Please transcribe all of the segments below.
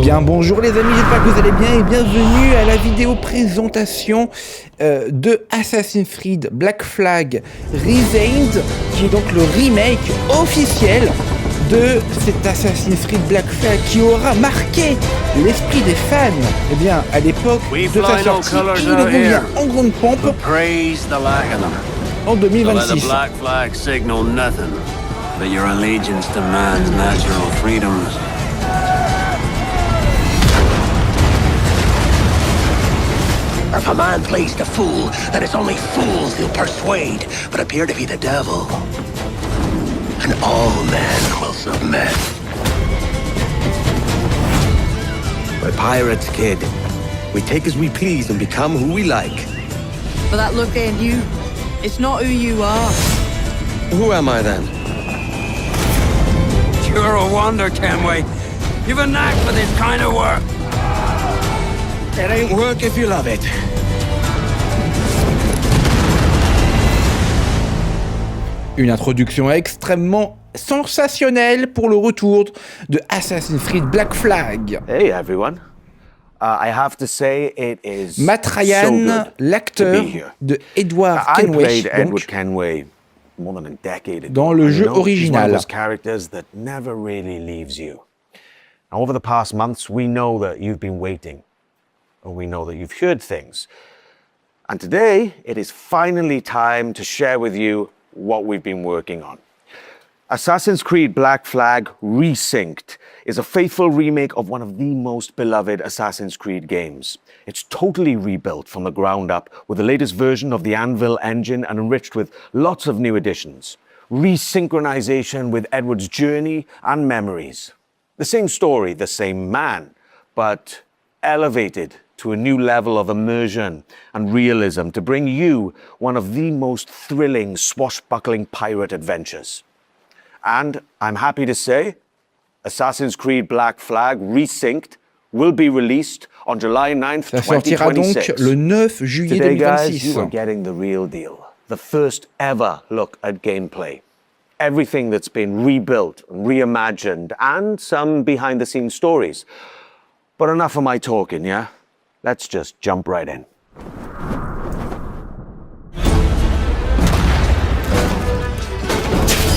bien bonjour les amis, j'espère que vous allez bien et bienvenue à la vidéo présentation de Assassin's Creed Black Flag Resynceed, qui est donc le remake officiel de cet Assassin's Creed Black Flag qui aura marqué l'esprit des fans. Eh bien, à l'époque de sa sortie, il revient en grande pompe en 2026. But your allegiance to man's natural freedoms. If a man plays the fool, then it's only fools he'll persuade, but appear to be the devil. And all men will submit. We're pirates, kid. We take as we please and become who we like. But that look ain't you. It's not who you are. Who am I then? You're a wonder, Kenway. You've a knack for this kind of work. It ain't work if you love it. Une introduction extrêmement sensationnelle pour le retour de Assassin's Creed Black Flag. Hey everyone. I have to say it is Matt Ryan, l'acteur de Edward Kenway, Edward Kenway more than a decade ago. Dans le jeu He's one of original. those characters that never really leaves you. Now, over the past months, we know that you've been waiting, or we know that you've heard things. And today, it is finally time to share with you what we've been working on. Assassin's Creed Black Flag Resynced is a faithful remake of one of the most beloved Assassin's Creed games. It's totally rebuilt from the ground up with the latest version of the Anvil engine and enriched with lots of new additions. Resynchronization with Edward's journey and memories. The same story, the same man, but elevated to a new level of immersion and realism to bring you one of the most thrilling, swashbuckling pirate adventures. And I'm happy to say, Assassin's Creed Black Flag Resynced will be released on July 9th, Ça sortira donc 2026. le 9 juillet Today, guys, 2026. you are getting the real deal. The first ever look at gameplay. Everything that's been rebuilt, reimagined, and some behind-the-scenes stories. But enough of my talking, yeah? Let's just jump right in.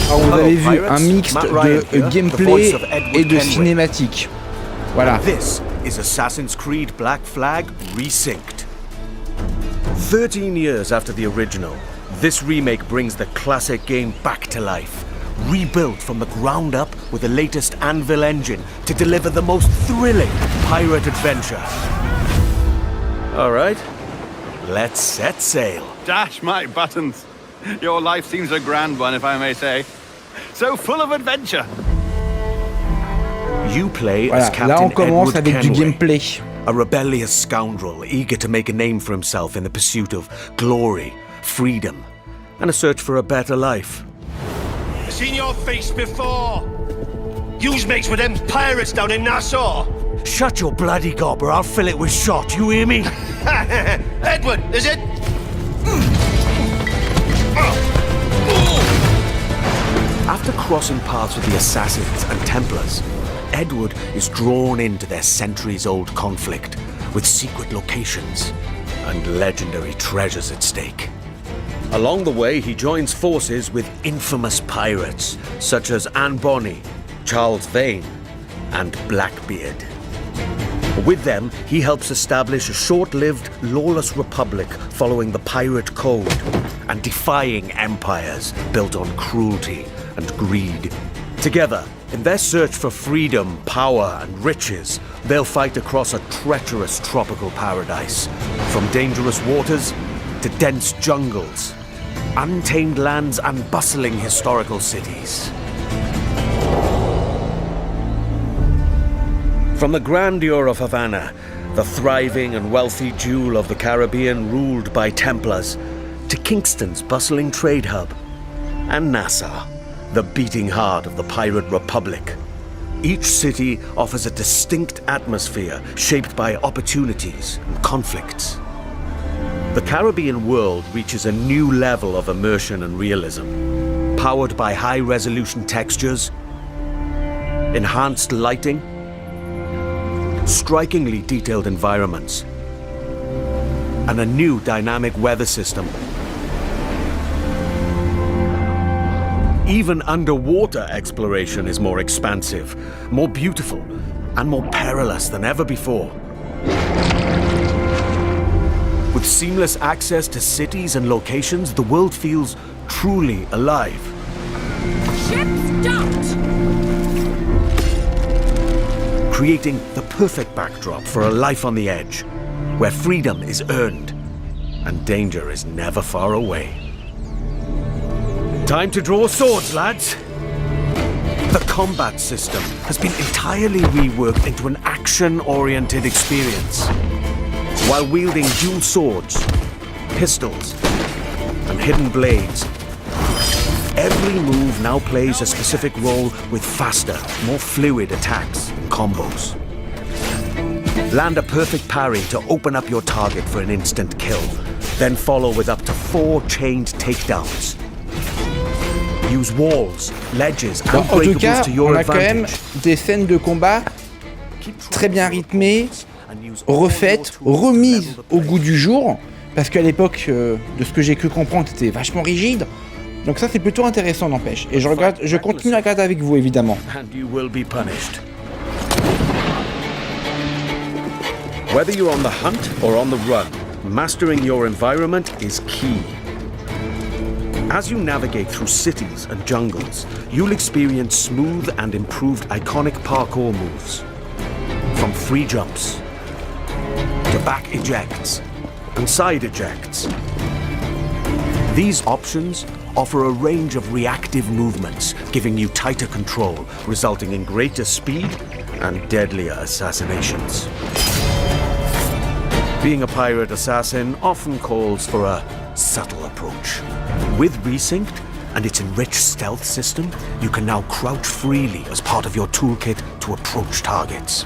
Alors, vous avez vu Pirates, un mixte Matt Ryan de here, the gameplay voice of Edward et de Kenway. cinématique. Voilà. This is Assassin's Creed Black Flag Resynced. 13 years after the original, this remake brings the classic game back to life. Rebuilt from the ground up with the latest Anvil engine to deliver the most thrilling pirate adventure. All right, let's set sail. Dash my buttons. Your life seems a grand one, if I may say. So full of adventure. You play Voilà, as Captain là on commence Edward avec du Kenway, gameplay. a rebellious scoundrel eager to make a name for himself in the pursuit of glory, freedom, and a search for a better life. I've seen your face before. Yous mates with them pirates down in Nassau. Shut your bloody gob or I'll fill it with shot, you hear me? Edward, is it? After crossing paths with the Assassins and Templars, Edward is drawn into their centuries-old conflict with secret locations and legendary treasures at stake. Along the way, he joins forces with infamous pirates such as Anne Bonny, Charles Vane, and Blackbeard. With them, he helps establish a short-lived, lawless republic following the pirate code and defying empires built on cruelty and greed. Together, in their search for freedom, power, and riches, they'll fight across a treacherous tropical paradise, from dangerous waters to dense jungles, untamed lands, and bustling historical cities. From the grandeur of Havana, the thriving and wealthy jewel of the Caribbean ruled by Templars, to Kingston's bustling trade hub, and Nassau, the beating heart of the pirate republic. Each city offers a distinct atmosphere shaped by opportunities and conflicts. The Caribbean world reaches a new level of immersion and realism, powered by high-resolution textures, enhanced lighting, strikingly detailed environments, and a new dynamic weather system. Even underwater exploration is more expansive, more beautiful, and more perilous than ever before. With seamless access to cities and locations, the world feels truly alive. Ship stopped! Creating the perfect backdrop for a life on the edge, where freedom is earned and danger is never far away. Time to draw swords, lads! The combat system has been entirely reworked into an action-oriented experience. While wielding dual swords, pistols, and hidden blades, every move now plays a specific role with faster, more fluid attacks and combos. Land a perfect parry to open up your target for an instant kill, then follow with up to 4 chained takedowns. Use walls, ledges, and En tout cas, breakables to on your a quand même advantage. des scènes de combat très bien rythmées, refaites, remises au goût du jour, parce qu'à l'époque, de ce que j'ai cru comprendre, c'était vachement rigide. Donc ça, c'est plutôt intéressant, n'empêche. Et je continue à regarder avec vous, évidemment. And you will be punished. Whether you're on the hunt or on the run, mastering your environment is key. As you navigate through cities and jungles, you'll experience smooth and improved iconic parkour moves. From free jumps, to back ejects, and side ejects. These options offer a range of reactive movements, giving you tighter control, resulting in greater speed and deadlier assassinations. Being a pirate assassin often calls for a subtle approach. With Resynced and its enriched stealth system, you can now crouch freely as part of your toolkit to approach targets.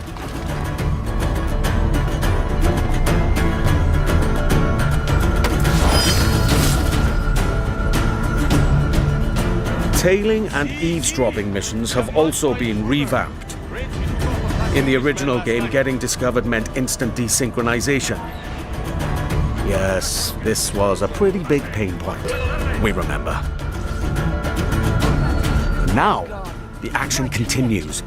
Tailing and eavesdropping missions have also been revamped. In the original game, getting discovered meant instant desynchronization. Yes, this was a pretty big pain point, we remember. Now, the action continues.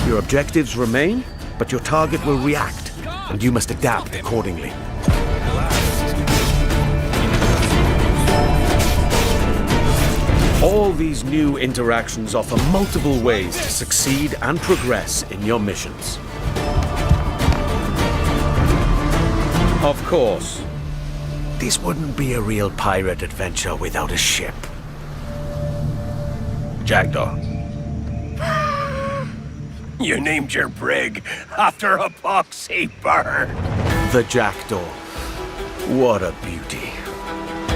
Your objectives remain, but your target will react, and you must adapt accordingly. All these new interactions offer multiple ways to succeed and progress in your missions. Of course, this wouldn't be a real pirate adventure without a ship. Jackdaw. You named your brig after a poxy bird. The Jackdaw. What a beauty.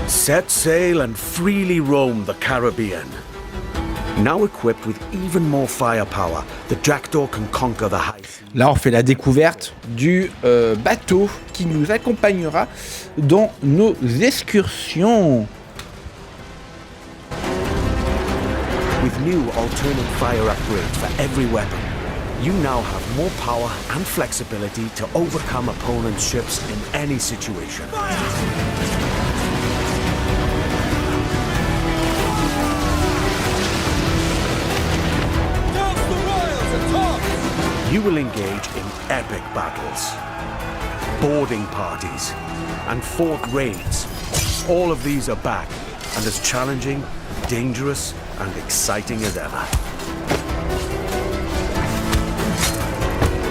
Set sail and freely roam the Caribbean. Now equipped with even more firepower, the Jackdaw can conquer the high seas. Là, on fait la découverte du bateau qui nous accompagnera dans nos excursions. With new alternate fire upgrades for every weapon, you now have more power and flexibility to overcome opponents' ships in any situation. You will engage in epic battles, boarding parties, and fort raids. All of these are back and as challenging, dangerous, and exciting as ever.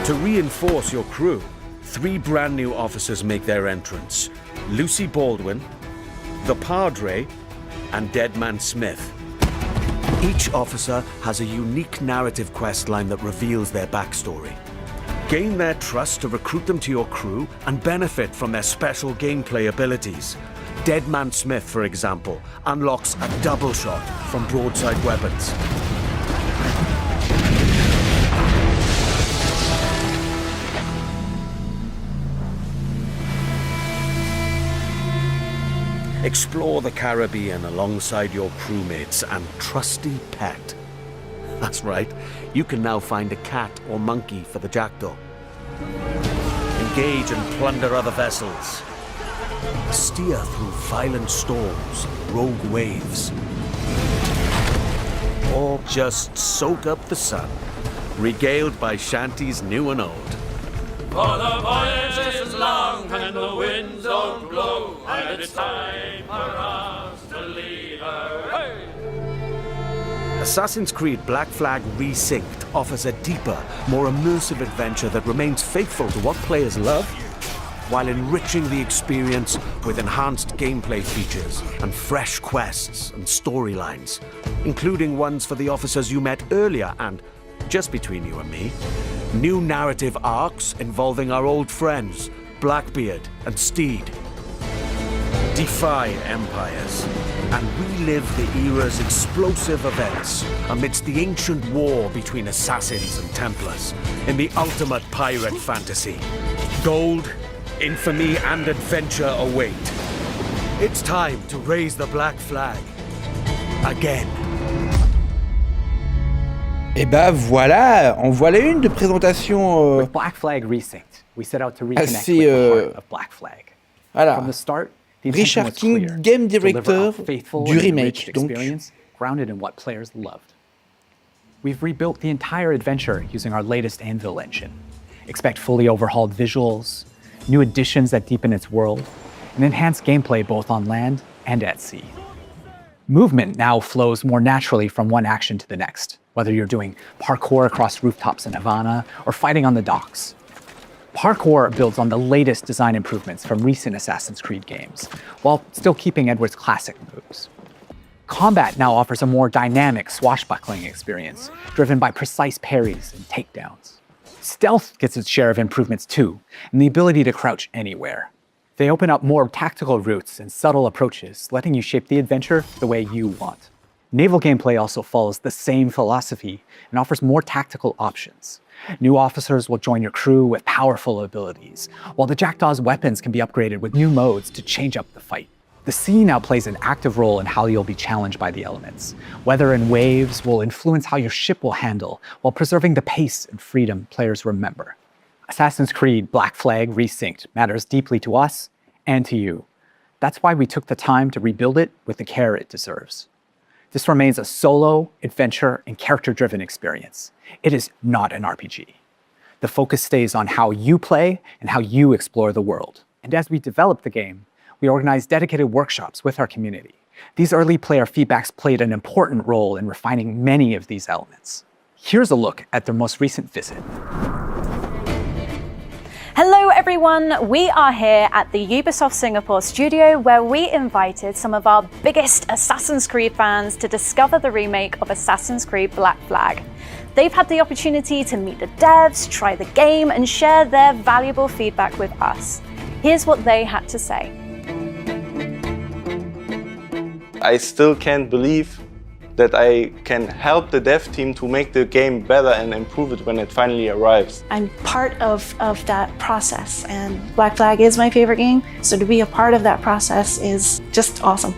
To reinforce your crew, 3 brand new officers make their entrance. Lucy Baldwin, the Padre, and Deadman Smith. Each officer has a unique narrative questline that reveals their backstory. Gain their trust to recruit them to your crew and benefit from their special gameplay abilities. Deadman Smith, for example, unlocks a double shot from broadside weapons. Explore the Caribbean alongside your crewmates and trusty pet. That's right, you can now find a cat or monkey for the Jackdaw. engage and plunder other vessels. Steer through violent storms, rogue waves. Or just soak up the sun, regaled by shanties new and old. For the voyage is long and the winds don't blow, and it's time for us to leave away. Assassin's Creed Black Flag Resynced offers a deeper, more immersive adventure that remains faithful to what players love, while enriching the experience with enhanced gameplay features and fresh quests and storylines, including ones for the officers you met earlier and, just between you and me, new narrative arcs involving our old friends, Blackbeard and Steed. Defy empires and relive the era's explosive events amidst the ancient war between assassins and Templars in the ultimate pirate fantasy. Gold, infamy, and adventure await. It's time to raise the black flag. Again. Et bah voilà, en voilà une de présentation With Black Flag Resynced, we set out to reconnect assez, with the heart of Black Flag. voilà. From the start, the intention Richard was King, clear: game deliver director a faithful du and remake, enriched donc. experience grounded in what players loved. We've rebuilt the entire adventure using our latest Anvil engine. Expect fully overhauled visuals, new additions that deepen its world, and enhanced gameplay both on land and at sea. Movement now flows more naturally from one action to the next, whether you're doing parkour across rooftops in Havana or fighting on the docks. Parkour builds on the latest design improvements from recent Assassin's Creed games, while still keeping Edward's classic moves. Combat now offers a more dynamic, swashbuckling experience, driven by precise parries and takedowns. Stealth gets its share of improvements too, and the ability to crouch anywhere. They open up more tactical routes and subtle approaches, letting you shape the adventure the way you want. Naval gameplay also follows the same philosophy and offers more tactical options. New officers will join your crew with powerful abilities, while the Jackdaw's weapons can be upgraded with new modes to change up the fight. The sea now plays an active role in how you'll be challenged by the elements. Weather and waves will influence how your ship will handle, while preserving the pace and freedom players remember. Assassin's Creed Black Flag Resynced matters deeply to us and to you. That's why we took the time to rebuild it with the care it deserves. This remains a solo, adventure, and character-driven experience. It is not an RPG. The focus stays on how you play and how you explore the world. And as we develop the game, we organize dedicated workshops with our community. These early player feedbacks played an important role in refining many of these elements. Here's a look at their most recent visit. Hello everyone, we are here at the Ubisoft Singapore studio where we invited some of our biggest Assassin's Creed fans to discover the remake of Assassin's Creed Black Flag. They've had the opportunity to meet the devs, try the game, and share their valuable feedback with us. Here's what they had to say. I still can't believe that I can help the dev team to make the game better and improve it when it finally arrives. I'm part of that process, and Black Flag is my favorite game, so to be a part of that process is just awesome.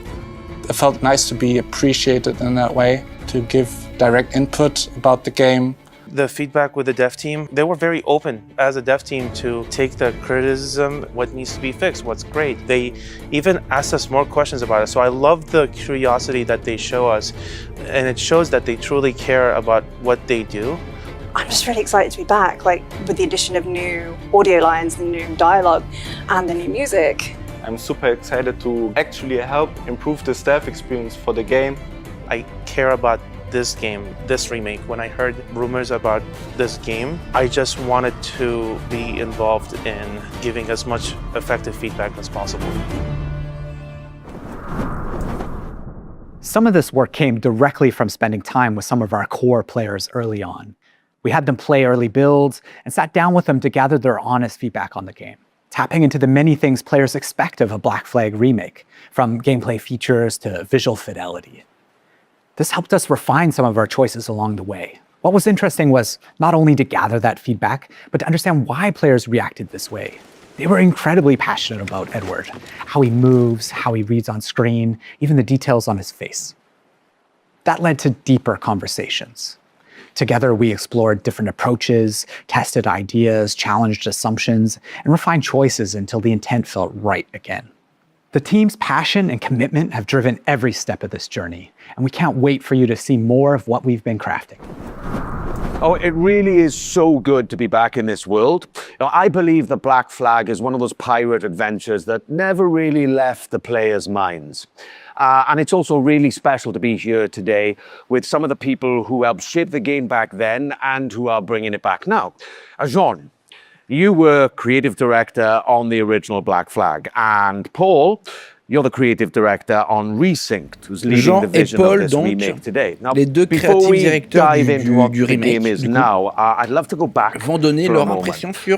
It felt nice to be appreciated in that way, to give direct input about the game. The feedback with the dev team, they were very open as a dev team to take the criticism, what needs to be fixed, what's great. They even asked us more questions about it. So I love the curiosity that they show us, and it shows that they truly care about what they do. I'm just really excited to be back, like with the addition of new audio lines, the new dialogue, and the new music. I'm super excited to actually help improve the staff experience for the game. I care about this game, this remake. When I heard rumors about this game, I just wanted to be involved in giving as much effective feedback as possible. Some of this work came directly from spending time with some of our core players early on. We had them play early builds and sat down with them to gather their honest feedback on the game, tapping into the many things players expect of a Black Flag remake, from gameplay features to visual fidelity. This helped us refine some of our choices along the way. What was interesting was not only to gather that feedback, but to understand why players reacted this way. They were incredibly passionate about Edward, how he moves, how he reads on screen, even the details on his face. That led to deeper conversations. Together, we explored different approaches, tested ideas, challenged assumptions, and refined choices until the intent felt right again. The team's passion and commitment have driven every step of this journey, and we can't wait for you to see more of what we've been crafting. Oh, it really is so good to be back in this world. I believe the Black Flag is one of those pirate adventures that never really left the players' minds. And it's also really special to be here today with some of the people who helped shape the game back then and who are bringing it back now. Jean, you were creative director on the original Black Flag, and Paul, you're the creative director on Resynced, who's leading Jean the vision et Paul, of this donc, remake today. Now, les deux before we créatifs dive directeurs into what du the remake, game is du coup, now, I'd love to go back vont donner for a leur moment. impression sur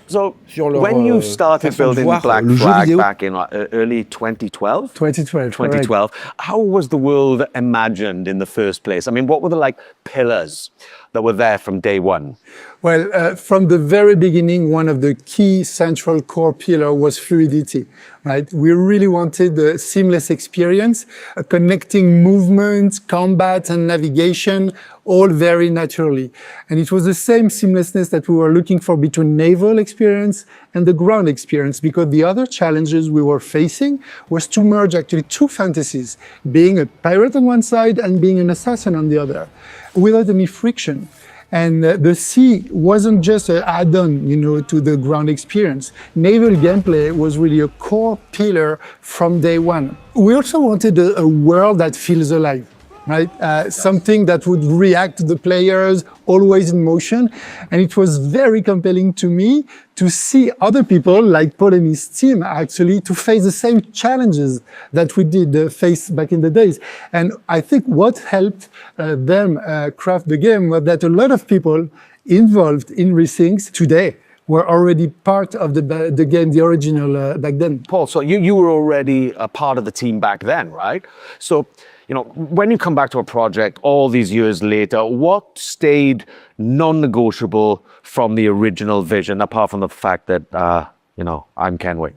So leur when you started façon de building voir Black le jeu Flag vidéo. back in early 2012? 2012. 2012. How was the world imagined in the first place? I mean, what were the pillars that were there from day one? Well, from the very beginning, one of the key central core pillar was fluidity, right? We really wanted a seamless experience, connecting movement, combat, and navigation, all very naturally. And it was the same seamlessness that we were looking for between naval experience and the ground experience, because the other challenges we were facing was to merge actually two fantasies, being a pirate on one side and being an assassin on the other, without any friction. And the sea wasn't just an add-on, to the ground experience. Naval gameplay was really a core pillar from day one. We also wanted a world that feels alive, right? Something that would react to the players, always in motion. And it was very compelling to me to see other people like Paul and his team actually to face the same challenges that we did face back in the days. And I think what helped them craft the game was that a lot of people involved in Resynced today were already part of the game, the original back then. Paul, so you were already a part of the team back then, right? So, when you come back to a project all these years later, what stayed non-negotiable from the original vision, apart from the fact that, I'm Kenway?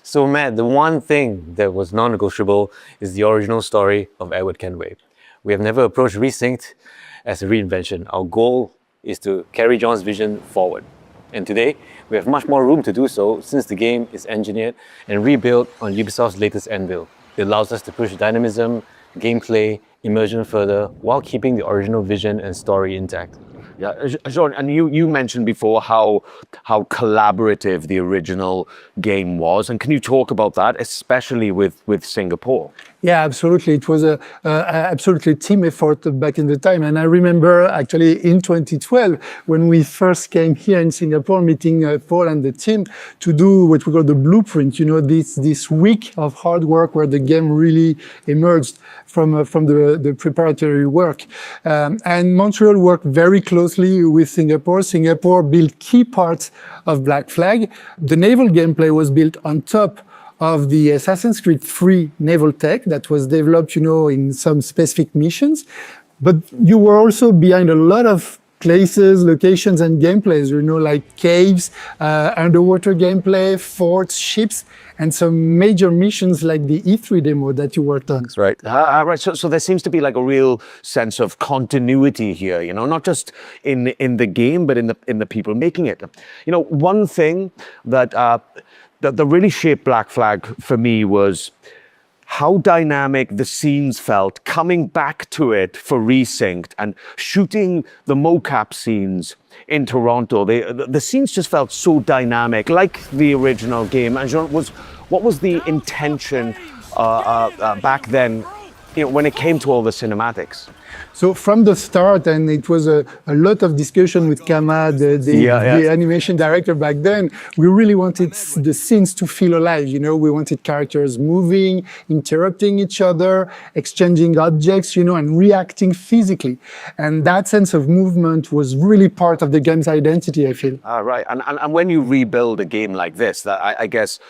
So, Matt, the one thing that was non-negotiable is the original story of Edward Kenway. We have never approached Resynced as a reinvention. Our goal is to carry John's vision forward. And today, we have much more room to do so since the game is engineered and rebuilt on Ubisoft's latest anvil. It allows us to push dynamism, gameplay, immersion further, while keeping the original vision and story intact. Yeah, Jean, and you mentioned before how collaborative the original game was, and can you talk about that, especially with Singapore? Yeah, absolutely. It was absolutely a team effort back in the time. And I remember actually in 2012, when we first came here in Singapore, meeting Paul and the team to do what we call the blueprint, this week of hard work where the game really emerged from the preparatory work. And Montreal worked very closely with Singapore. Singapore built key parts of Black Flag. The naval gameplay was built on top of the Assassin's Creed 3 naval tech that was developed, in some specific missions. But you were also behind a lot of places, locations, and gameplays, like caves, underwater gameplay, forts, ships, and some major missions like the E3 demo that you worked on. That's right. Right. So there seems to be like a real sense of continuity here, not just in the game, but in the people making it. One thing that really shaped Black Flag for me was how dynamic the scenes felt coming back to it for Resynced and shooting the mocap scenes in Toronto. The scenes just felt so dynamic, like the original game. And what was the intention back then, when it came to all the cinematics? So from the start, and it was a lot of discussion with Kama, the animation director back then, we really wanted the scenes to feel alive. We wanted characters moving, interrupting each other, exchanging objects, and reacting physically. And that sense of movement was really part of the game's identity, I feel. Right. And when you rebuild a game like this, I guess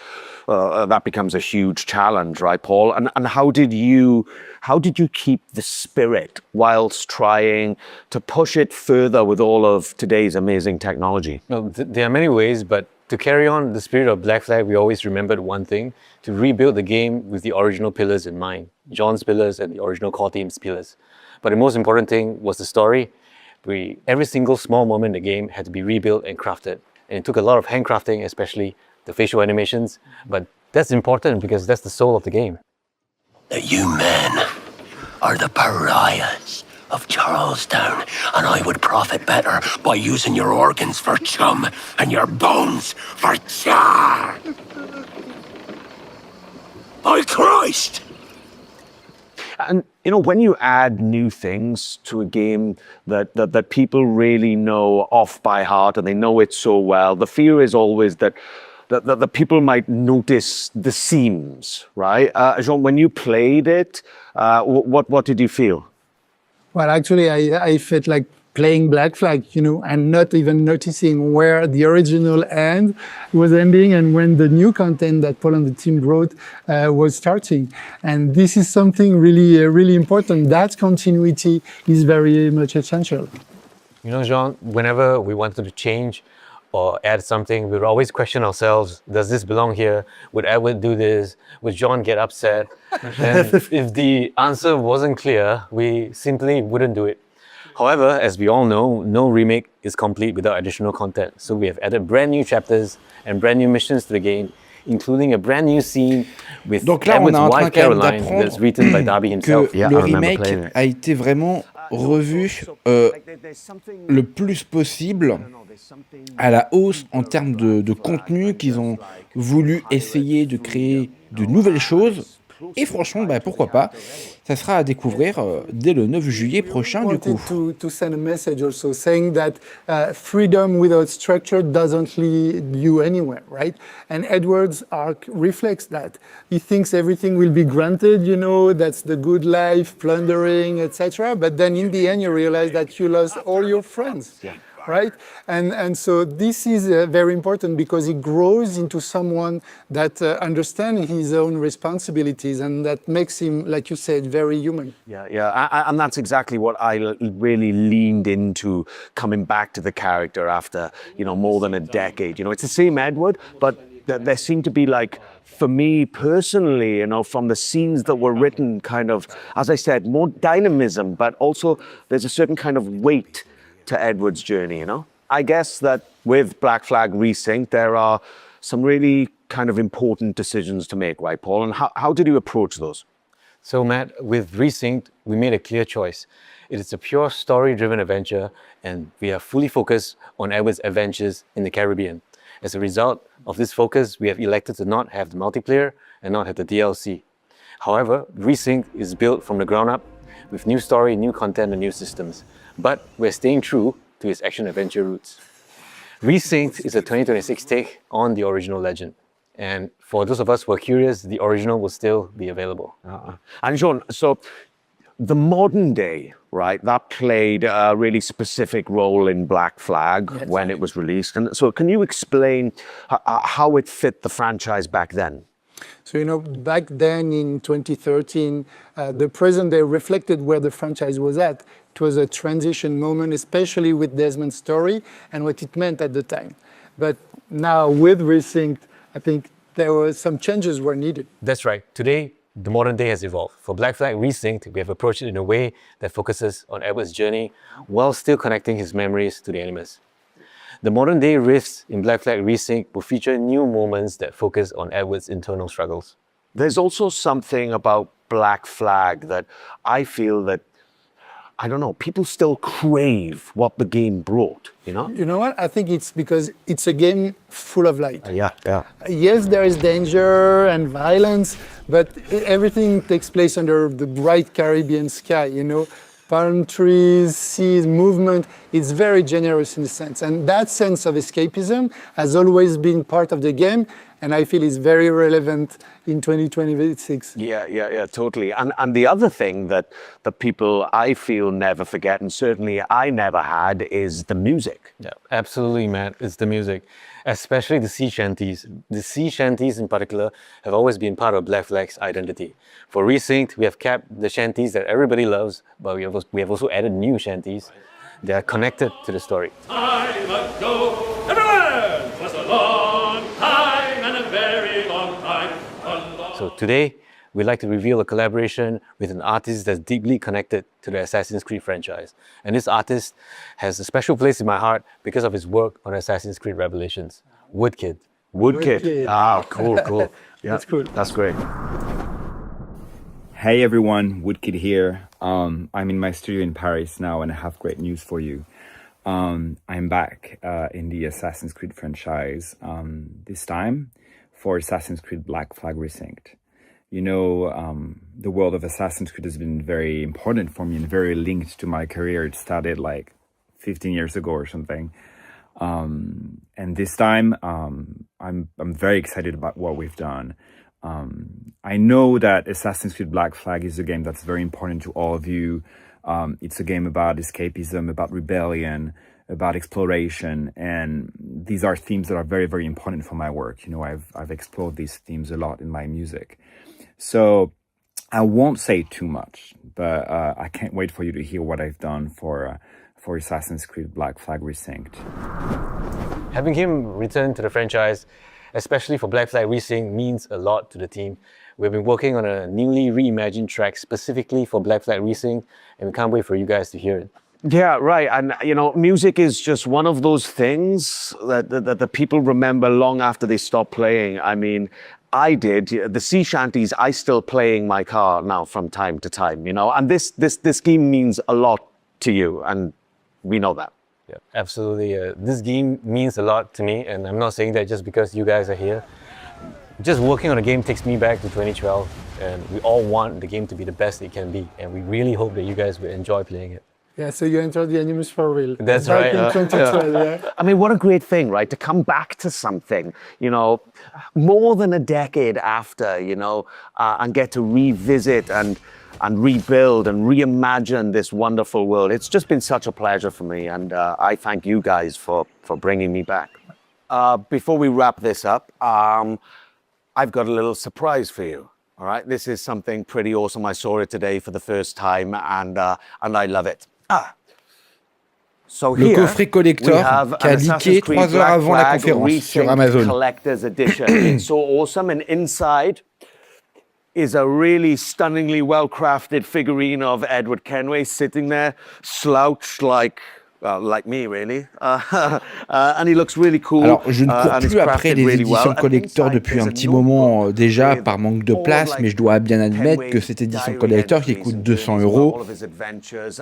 that becomes a huge challenge, right, Paul? And how did you keep the spirit whilst trying to push it further with all of today's amazing technology? Well, there are many ways, but To carry on the spirit of Black Flag, we always remembered one thing, to rebuild the game with the original pillars in mind, John's pillars and the original core team's pillars. But the most important thing was the story. Every single small moment in the game had to be rebuilt and crafted. And it took a lot of handcrafting, especially the facial animations, but that's important because that's the soul of the game. That you men are the pariahs of Charlestown, and I would profit better by using your organs for chum and your bones for char. By Christ! And you know, when you add new things to a game that people really know off by heart and they know it so well, the fear is always that the people might notice the seams, right? Jean, when you played it, what did you feel? Well, actually, I felt like playing Black Flag, you know, and not even noticing where the original end was ending and when the new content that Paul and the team wrote was starting. And this is something really important. That continuity is very much essential. You know, Jean, whenever we wanted to change or add something, we would always question ourselves, does this belong here? Would Edward do this? Would John get upset? And if the answer wasn't clear, we simply wouldn't do it. However, as we all know, no remake is complete without additional content. So we have added brand new chapters and brand new missions to the game, including a brand new scene with Edward's wife Caroline that's written by Darby himself. Que le remake a été vraiment revu le plus possible à la hausse en termes de contenu, qu'ils ont voulu essayer de créer de nouvelles choses. Et franchement, pourquoi pas, ça sera à découvrir dès le 9 juillet prochain du coup. To send a message also saying that freedom without structure doesn't lead you anywhere, right? And Edward's arc reflects that. He thinks everything will be granted, you know, that's the good life, plundering, etc. But then in the end you realize that you lost all your friends. Yeah. Right? And so this is very important because he grows into someone that understands his own responsibilities and that makes him, like you said, very human. Yeah. And that's exactly what I really leaned into coming back to the character after, you know, more than a decade. You know, it's the same Edward, but there seemed to be like, for me personally, you know, from the scenes that were written kind of, as I said, more dynamism, but also there's a certain kind of weight to Edward's journey, you know? I guess that with Black Flag Resynced, there are some really kind of important decisions to make, right, Paul? And how did you approach those? So, Matt, with Resynced, we made a clear choice. It is a pure story-driven adventure, and we are fully focused on Edward's adventures in the Caribbean. As a result of this focus, we have elected to not have the multiplayer and not have the DLC. However, Resynced is built from the ground up with new story, new content, and new systems. But we're staying true to its action-adventure roots. Resynced is a 2026 take on the original legend. And for those of us who are curious, the original will still be available. And Jean, so the modern day, right, that played a really specific role in Black Flag when it was released. And so can you explain how it fit the franchise back then? So, you know, back then in 2013, the present day reflected where the franchise was at. It was a transition moment, especially with Desmond's story and what it meant at the time. But now with Resynced, I think there were some changes were needed. That's right. Today, the modern day has evolved. For Black Flag Resynced, we have approached it in a way that focuses on Edward's journey while still connecting his memories to the Animus. The modern day riffs in Black Flag Resynced will feature new moments that focus on Edward's internal struggles. There's also something about Black Flag that I feel that, I don't know, people still crave what the game brought, you know? You know what? I think it's because it's a game full of light. Yeah. Yes, there is danger and violence, but everything takes place under the bright Caribbean sky, you know? Palm trees, seas, movement, it's very generous in a sense. And that sense of escapism has always been part of the game, and I feel it's very relevant in 2026. Yeah, totally. And the other thing that the people, I feel, never forget, and certainly I never had, is the music. Yeah, absolutely, Matt. It's the music, especially the sea shanties. The sea shanties in particular have always been part of Black Flag's identity. For Resynced, we have kept the shanties that everybody loves, but we have also added new shanties that are connected to the story. Time ago, everywhere was a long So today, we'd like to reveal a collaboration with an artist that's deeply connected to the Assassin's Creed franchise. And this artist has a special place in my heart because of his work on Assassin's Creed Revelations, Woodkid. Woodkid. Ah, cool. Yeah, That's cool. That's great. Hey everyone, Woodkid here. I'm in my studio in Paris now and I have great news for you. I'm back in the Assassin's Creed franchise, this time for Assassin's Creed Black Flag Resynced. You know, the world of Assassin's Creed has been very important for me and very linked to my career. It started like 15 years ago or something. And this time, I'm very excited about what we've done. I know that Assassin's Creed Black Flag is a game that's very important to all of you. It's a game about escapism, about rebellion, about exploration, and these are themes that are very, very important for my work. You know, I've explored these themes a lot in my music. So I won't say too much, but I can't wait for you to hear what I've done for Assassin's Creed Black Flag Resynced. Having him return to the franchise, especially for Black Flag Resynced, means a lot to the team. We've been working on a newly reimagined track specifically for Black Flag Resynced, and we can't wait for you guys to hear it. Yeah, right. And, you know, music is just one of those things that the people remember long after they stop playing. I mean, I did. The sea shanties, I still play in my car now from time to time, you know, and this game means a lot to you, and we know that. Yeah, absolutely. This game means a lot to me, and I'm not saying that just because you guys are here. Just working on a game takes me back to 2012, and we all want the game to be the best it can be, and we really hope that you guys will enjoy playing it. Yeah, so you entered the Animus for real. That's back right. in 2012, yeah. I mean, what a great thing, right? To come back to something, you know, more than a decade after, you know, and get to revisit and rebuild and reimagine this wonderful world. It's just been such a pleasure for me, and I thank you guys for bringing me back. Before we wrap this up, I've got a little surprise for you. All right, this is something pretty awesome. I saw it today for the first time, and I love it. So le coffret collector qui a leaké 3 heures avant la conférence sur Amazon. Collector's edition. It's so awesome, and inside is a really stunningly well-crafted figurine of Edward Kenway sitting there, slouched like me, really. And he looks really cool. Alors, je ne cours plus après les éditions collector depuis un petit moment déjà par manque de place, mais je dois bien admettre que cette édition collector qui coûte 200 €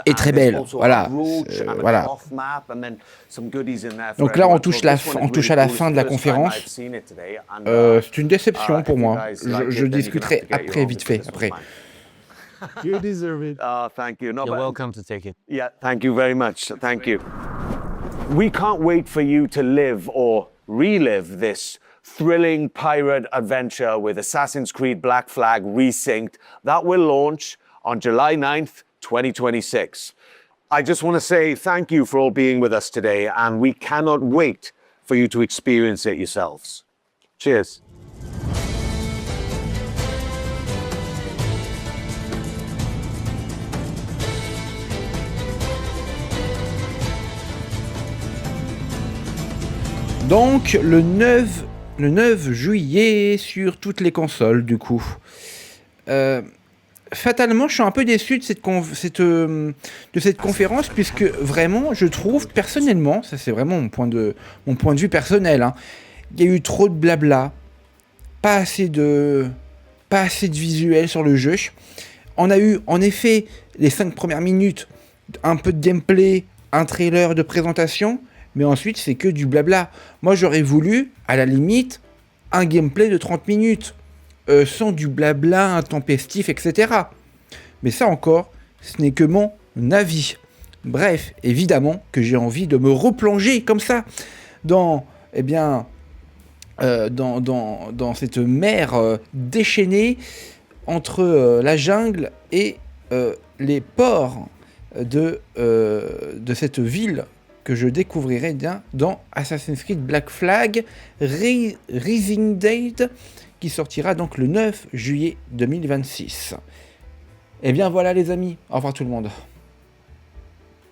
est très belle. Voilà. Voilà. Donc là, on touche à la fin de la conférence. C'est une déception pour moi. Je discuterai après, vite fait, après. You deserve it. Thank you. You're welcome to take it. Yeah, thank you very much. Thank you. We can't wait for you to live or relive this thrilling pirate adventure with Assassin's Creed Black Flag Resynced that will launch on July 9th, 2026. I just want to say thank you for all being with us today, and we cannot wait for you to experience it yourselves. Cheers. Donc le 9 juillet sur toutes les consoles du coup. Fatalement, je suis un peu déçu de cette conférence puisque vraiment, je trouve personnellement, ça c'est vraiment mon point de vue personnel, hein, il y a eu trop de blabla, pas assez de visuel sur le jeu. On a eu en effet les 5 premières minutes, un peu de gameplay, un trailer de présentation. Mais ensuite, c'est que du blabla. Moi, j'aurais voulu, à la limite, un gameplay de 30 minutes, sans du blabla intempestif, etc. Mais ça encore, ce n'est que mon avis. Bref, évidemment que j'ai envie de me replonger comme ça dans cette mer déchaînée entre la jungle et les ports de cette ville que je découvrirai dans Assassin's Creed Black Flag Resynced, qui sortira donc le 9 juillet 2026. Et bien voilà les amis, au revoir tout le monde.